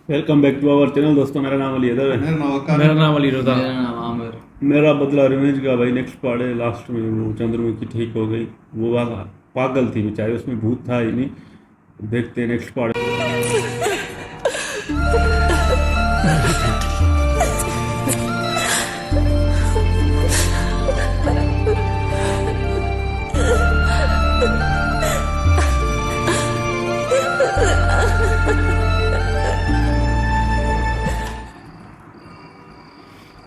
Welcome back to our channel दोस्तों। मेरा नाम अली अदर है। मेरा नाम वकार मेरा है। नाम अली रजा। मेरा नाम आमिर। मेरा बदला रिवेंज का भाई नेक्स्ट पार्ट है। लास्ट में वो चंद्रमुखी ठीक हो गई, वो वाला पागल थी बेचारी, उसमें भूत था ही नहीं। देखते हैं नेक्स्ट पार्ट।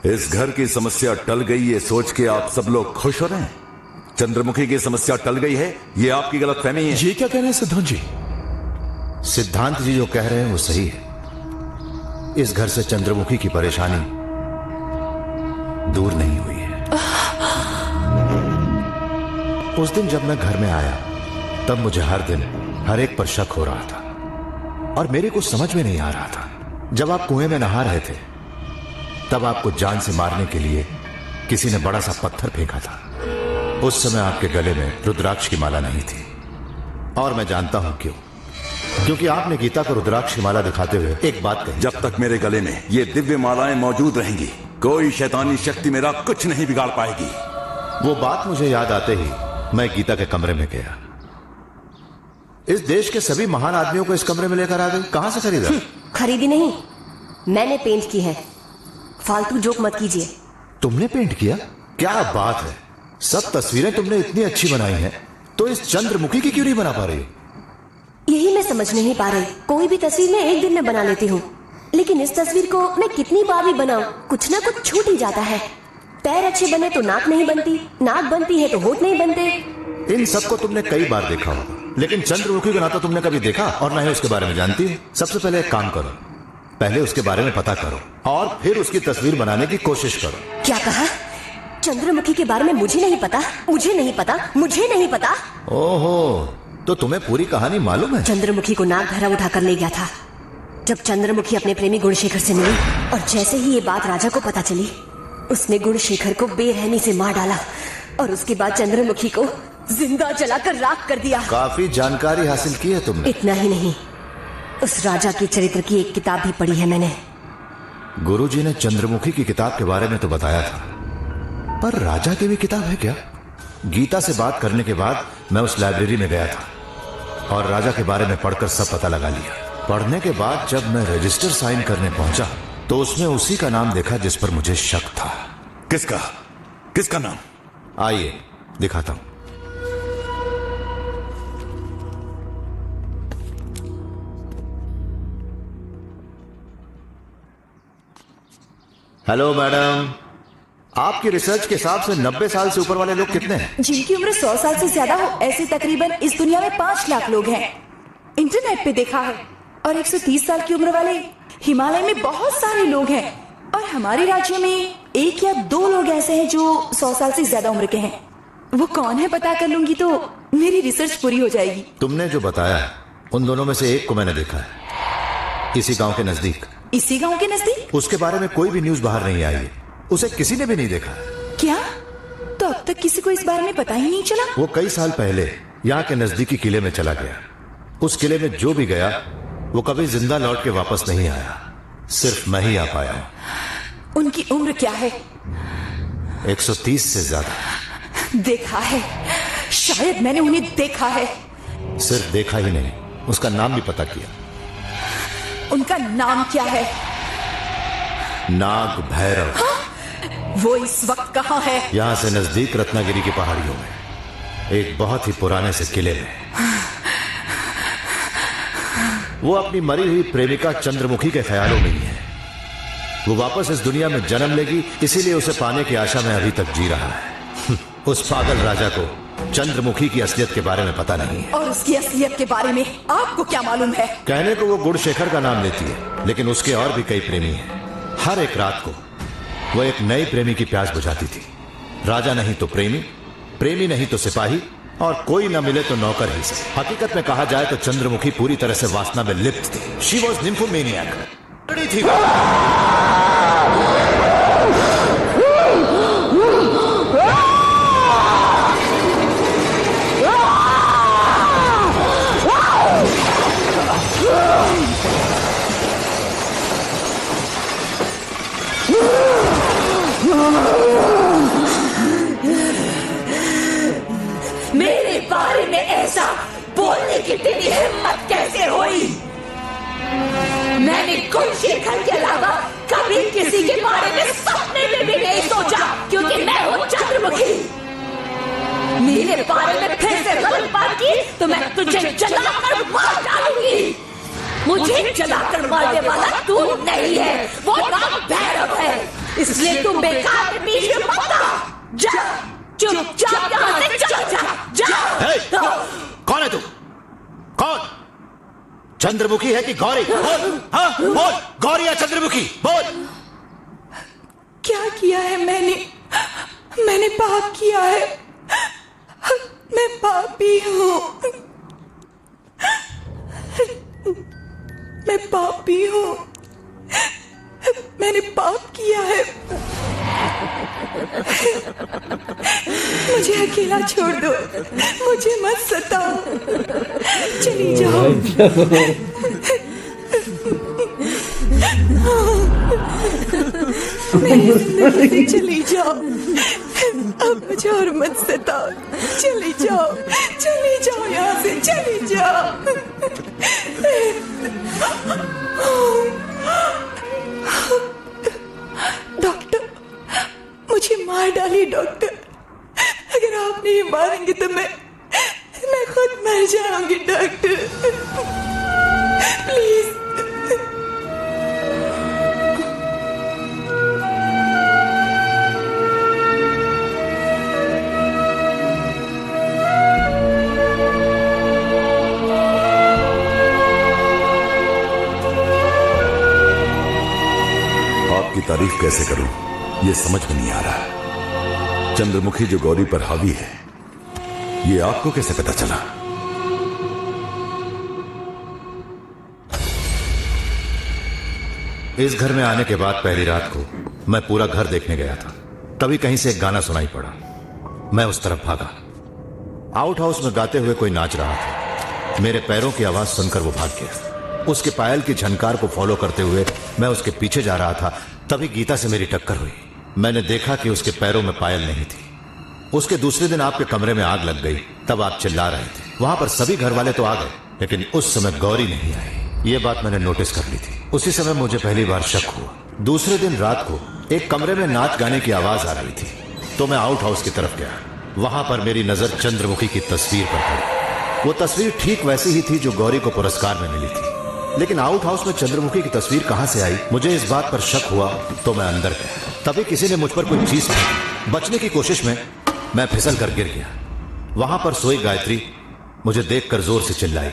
इस घर की समस्या टल गई ये सोच के आप सब लोग खुश हो रहे हैं। चंद्रमुखी की समस्या टल गई है, ये आपकी गलतफहमी है। ये क्या कह रहे हैं सिद्धांत जी? सिद्धांत जी जो कह रहे हैं वो सही है। इस घर से चंद्रमुखी की परेशानी दूर नहीं हुई है। उस दिन जब मैं घर में आया तब मुझे हर दिन हर एक पर शक हो रहा था और मेरे को समझ में नहीं आ रहा था। जब आप कुएं में नहा रहे थे तब आपको जान से मारने के लिए किसी ने बड़ा सा पत्थर फेंका था। उस समय आपके गले में रुद्राक्ष की माला नहीं थी और मैं जानता हूं क्यों। क्योंकि आपने गीता को रुद्राक्ष की माला दिखाते हुए एक बात कही, जब तक मेरे गले में ये दिव्य मालाएं मौजूद रहेंगी कोई शैतानी शक्ति मेरा कुछ नहीं बिगाड़ पाएगी। वो बात मुझे याद आते ही मैं गीता के कमरे में गया। इस देश के सभी महान आदमियों को इस कमरे में लेकर आ गई। कहां से खरीदा? खरीदी नहीं, मैंने पेंट की है। फालतू जोक मत कीजिए। तुमने पेंट किया? क्या बात है। सब तस्वीरें तुमने इतनी अच्छी बनाई हैं, तो इस चंद्रमुखी की क्यों नहीं बना पा रही हो? यही मैं समझ नहीं पा रही। कोई भी तस्वीर मैं एक दिन में बना लेती हूँ, लेकिन इस तस्वीर को मैं कितनी बार भी बनाऊं कुछ ना कुछ छूट ही जाता है। पैर अच्छे बने तो नाक नहीं बनती, नाक बनती है तो होठ नहीं बनते। इन सबको तुमने कई बार देखा होगा, लेकिन चंद्रमुखी को ना तो तुमने कभी देखा और ना ही उसके बारे में जानती हो। सबसे पहले एक काम करो, पहले उसके बारे में पता करो और फिर उसकी तस्वीर बनाने की कोशिश करो। क्या कहा? चंद्रमुखी के बारे में मुझे नहीं पता, मुझे नहीं पता, मुझे नहीं पता। ओहो, तो तुम्हें पूरी कहानी मालूम है? चंद्रमुखी को नाक धरा उठा कर ले गया था। जब चंद्रमुखी अपने प्रेमी गुणशेखर से मिली और जैसे ही ये बात राजा को पता चली, उसने गुणशेखर को बेरहमी से मार डाला और उसके बाद चंद्रमुखी को जिंदा जलाकर राख कर दिया। काफी जानकारी हासिल की है तुमने। इतना ही नहीं, उस राजा के चरित्र की एक किताब भी पढ़ी है मैंने। गुरुजी ने चंद्रमुखी की किताब के बारे में तो बताया था, पर राजा की भी किताब है क्या? गीता से बात करने के बाद मैं उस लाइब्रेरी में गया था और राजा के बारे में पढ़कर सब पता लगा लिया। पढ़ने के बाद जब मैं रजिस्टर साइन करने पहुंचा तो उसमें उसी का नाम देखा जिस पर मुझे शक था। किसका? किसका नाम? आइए दिखाता हूं। हेलो मैडम, आपकी रिसर्च के हिसाब से 90 साल से ऊपर वाले लोग कितने हैं? जिनकी उम्र 100 साल से ज्यादा हो, ऐसे तकरीबन इस दुनिया में 5 लाख लोग हैं। इंटरनेट पे देखा है। और 130 साल की उम्र वाले हिमालय में बहुत सारे लोग हैं। और हमारे राज्य में 1 या 2 लोग ऐसे हैं जो 100 साल से ज्यादा उम्र के हैं। वो कौन है पता कर लूंगी तो मेरी रिसर्च पूरी हो जाएगी। तुमने जो बताया उन दोनों में से एक को मैंने देखा है, इसी गांव के नजदीक। इसी गांव के नजदीक? उसके बारे में कोई भी न्यूज बाहर नहीं आई है, उसे किसी ने भी नहीं देखा। क्या? तो अब तक किसी को इस बारे में पता ही नहीं चला? वो कई साल पहले यहाँ के नजदीकी किले में चला गया। उस किले में जो भी गया वो कभी जिंदा लौट के वापस नहीं आया। सिर्फ मैं ही आ पाया हूं। उनकी उम्र क्या है? 130 से ज्यादा। देखा है, शायद मैंने उन्हें देखा है। सिर्फ देखा ही नहीं, उसका नाम भी पता किया। उनका नाम क्या है? नाग भैरव। वो इस वक्त कहाँ है? यहाँ से नजदीक रत्नागिरी की पहाड़ियों में एक बहुत ही पुराने से किले में। वो अपनी मरी हुई प्रेमिका चंद्रमुखी के ख्यालों में ही है। वो वापस इस दुनिया में जन्म लेगी, इसीलिए उसे पाने की आशा में अभी तक जी रहा है। उस पागल राजा को चंद्रमुखी की असलियत के बारे में पता नहीं है। और उसकी असलियत के बारे में आपको क्या मालूम है? कहने को वो गुणशेखर का नाम लेती है, लेकिन उसके और भी कई प्रेमी हैं। हर एक रात को वो एक नई प्रेमी की प्यास बुझाती थी। राजा नहीं तो प्रेमी, प्रेमी नहीं तो सिपाही, और कोई न मिले तो नौकर ही से। हकीकत में कहा जाए तो चंद्रमुखी पूरी तरह से वासना में लिप्त थी। She was nymphomaniac. थी वो। ऐसा बोलने की तेरी हिम्मत कैसे हुई? मैंने गुणशेखर के अलावा कभी किसी के बारे में सपने में भी नहीं सोचा, क्योंकि मैं हूँ चंद्रमुखी। मेरे बारे में फिर से गलत बात की तो मैं तुझे जलाकर मार डालूंगी। मुझे जलाकर मारने वाला तू नहीं है, वो नाग भैरव है, इसलिए तू बेकार में बीच में मत आ। जा, चुपचाप यहाँ से चल जा। कौन है तू? कौन? चंद्रमुखी है कि गौरी? बोल, हाँ बोल, गौरी या चंद्रमुखी? बोल। क्या किया है मैंने? मैंने पाप किया है, मैं पापी हूँ, मैं पापी हूँ, मैंने पाप किया है। मुझे अकेला छोड़ दो, मुझे मत सताओ, चली जाओ। मेरी जिंदगी से चली जाओ, अब मुझे और मत सताओ, चली जाओ यहाँ से, चली जाओ। डॉक्टर, मुझे मार डालिए डॉक्टर, अगर आप नहीं मारेंगे तो मैं खुद मर जाऊंगी डॉक्टर, प्लीज। आपकी तारीफ कैसे करूं ये समझ में नहीं आ रहा। चंद्रमुखी जो गौरी पर हावी है, ये आपको कैसे पता चला? इस घर में आने के बाद पहली रात को मैं पूरा घर देखने गया था, तभी कहीं से एक गाना सुनाई पड़ा। मैं उस तरफ भागा। आउट हाउस में गाते हुए कोई नाच रहा था। मेरे पैरों की आवाज सुनकर वो भाग गया। उसके पायल की झनकार को फॉलो करते हुए मैं उसके पीछे जा रहा था, तभी गीता से मेरी टक्कर हुई। मैंने देखा कि उसके पैरों में पायल नहीं थी। उसके दूसरे दिन आपके कमरे में आग लग गई, तब आप चिल्ला रहे थे। वहां पर सभी घर वाले तो आ गए, लेकिन उस समय गौरी नहीं आई। ये बात मैंने नोटिस कर ली थी। उसी समय मुझे पहली बार शक हुआ। दूसरे दिन रात को एक कमरे में नाच गाने की आवाज आ रही थी, तो मैं आउट हाउस की तरफ गया। वहां पर मेरी नजर चंद्रमुखी की तस्वीर पर पड़ी। वो तस्वीर ठीक वैसी ही थी जो गौरी को पुरस्कार में मिली थी, लेकिन आउट हाउस में चंद्रमुखी की तस्वीर कहां से आई? मुझे इस बात पर शक हुआ तो मैं अंदर गया। तभी किसी ने मुझ पर कोई चीज फेंकी। बचने की कोशिश में मैं फिसल कर गिर गया। वहां पर सोई गायत्री मुझे देखकर जोर से चिल्लाई।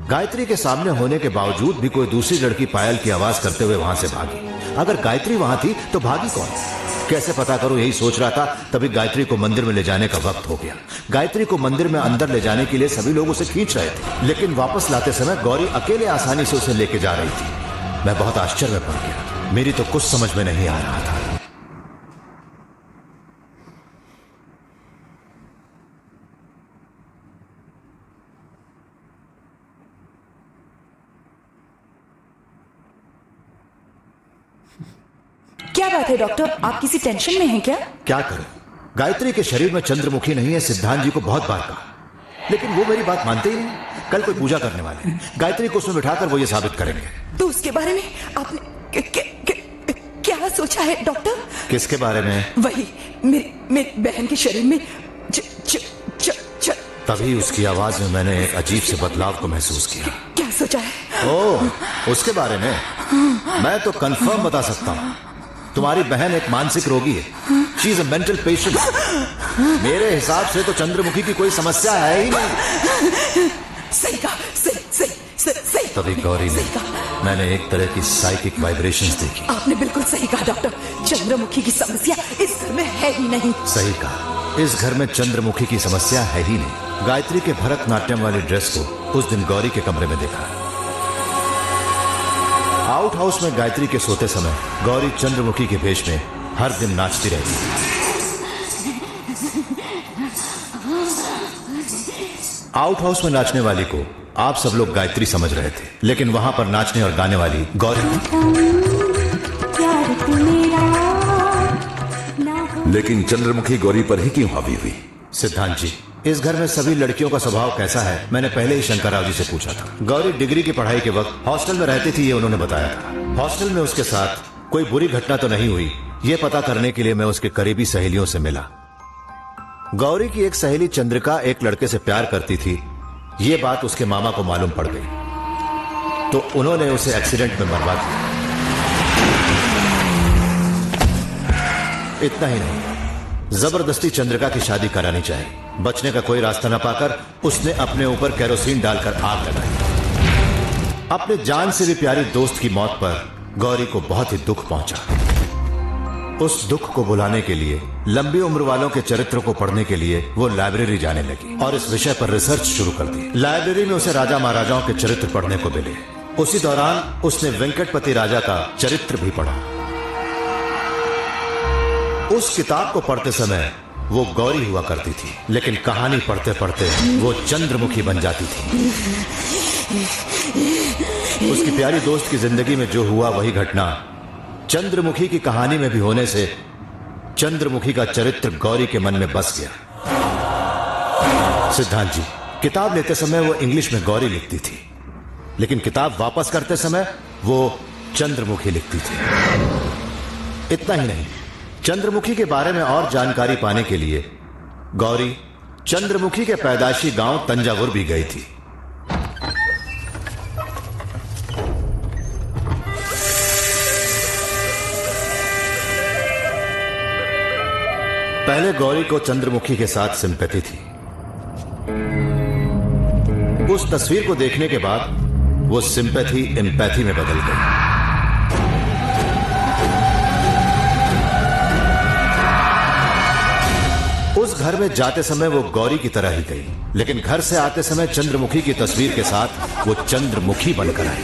गायत्री के सामने होने के बावजूद भी कोई दूसरी लड़की पायल की आवाज करते हुए वहां से भागी। अगर गायत्री वहां थी तो भागी कौन? कैसे पता करूं, यही सोच रहा था, तभी गायत्री को मंदिर में ले जाने का वक्त हो गया। गायत्री को मंदिर में अंदर ले जाने के लिए सभी लोग उसे खींच रहे थे, लेकिन वापस लाते समय गौरी अकेले आसानी से उसे लेके जा रही थी। मैं बहुत आश्चर्य में पड़ गया। मेरी तो कुछ समझ में नहीं आ रहा था। क्या बात है डॉक्टर, आप किसी टेंशन में हैं क्या? क्या करूं? गायत्री के शरीर में चंद्रमुखी नहीं है, सिद्धांत जी को बहुत बार कहा, लेकिन वो मेरी बात मानते ही नहीं। कल कोई पूजा करने वाले हैं, गायत्री को उसमें बिठाकर वो ये साबित करेंगे। तो उसके बारे में आपने क्या सोचा है डॉक्टर? किसके बारे में? वही मेरी बहन के शरीर में तभी उसकी आवाज में मैंने एक अजीब से बदलाव को महसूस किया। क्या सोचा है? ओह, उसके बारे में मैं तो कंफर्म बता सकता हूँ। तुम्हारी बहन एक मानसिक रोगी है। She is a mental patient. मेरे हिसाब से तो चंद्रमुखी की कोई समस्या है ही नहीं। सही कहा, सही। तभी गौरी ने, मैंने एक तरह की साइकिक वाइब्रेशंस देखी। आपने बिल्कुल सही कहा डॉक्टर, चंद्रमुखी की समस्या इस घर में है ही नहीं। सही कहा, इस घर में चंद्रमुखी की समस्या है ही नहीं। गायत्री के भरतनाट्यम वाली ड्रेस को उस दिन गौरी के कमरे में देखा। आउट हाउस में गायत्री के सोते समय गौरी चंद्रमुखी के भेष में हर दिन नाचती रहती थी। आउट हाउस में नाचने वाली को आप सब लोग गायत्री समझ रहे थे, लेकिन वहां पर नाचने और गाने वाली गौरी थी। लेकिन चंद्रमुखी गौरी पर ही क्यों हावी हुई? सिद्धांत जी, इस घर में सभी लड़कियों का स्वभाव कैसा है मैंने पहले ही शंकरराव जी से पूछा था। गौरी डिग्री की पढ़ाई के वक्त हॉस्टल में रहती थी, ये उन्होंने बताया था। हॉस्टल में उसके साथ कोई बुरी घटना तो नहीं हुई, ये पता करने के लिए मैं उसके करीबी सहेलियों से मिला। गौरी की एक सहेली चंद्रिका एक लड़के से प्यार करती थी, ये बात उसके मामा को मालूम पड़ गई, तो उन्होंने उसे एक्सीडेंट में मरवा दिया। इतना ही नहीं, जबरदस्ती चंद्रिका की शादी करानी चाहिए। बचने का कोई रास्ता न पाकर उसने अपने ऊपर केरोसिन डालकर आग लगाई। अपने जान से भी प्यारी दोस्त की मौत पर गौरी को बहुत ही दुख पहुंचा। उस दुख को भुलाने के लिए, लंबी उम्र वालों के चरित्र को पढ़ने के लिए वो लाइब्रेरी जाने लगी और इस विषय पर रिसर्च शुरू कर दी। लाइब्रेरी में उसे राजा महाराजाओं के चरित्र पढ़ने को मिले। उसी दौरान उसने वेंकटपति राजा का चरित्र भी पढ़ा। उस किताब को पढ़ते समय वो गौरी हुआ करती थी, लेकिन कहानी पढ़ते पढ़ते वो चंद्रमुखी बन जाती थी। उसकी प्यारी दोस्त की जिंदगी में जो हुआ वही घटना चंद्रमुखी की कहानी में भी होने से चंद्रमुखी का चरित्र गौरी के मन में बस गया। सिद्धांत जी, किताब लेते समय वो इंग्लिश में गौरी लिखती थी, लेकिन किताब वापस करते समय वो चंद्रमुखी लिखती थी। इतना ही नहीं, चंद्रमुखी के बारे में और जानकारी पाने के लिए गौरी चंद्रमुखी के पैदाइशी गांव तंजावुर भी गई थी। पहले गौरी को चंद्रमुखी के साथ सिंपैथी थी। उस तस्वीर को देखने के बाद वो सिंपैथी एम्पैथी में बदल गई। उस घर में जाते समय वो गौरी की तरह ही गई, लेकिन घर से आते समय चंद्रमुखी की तस्वीर के साथ वो चंद्रमुखी बनकर आई।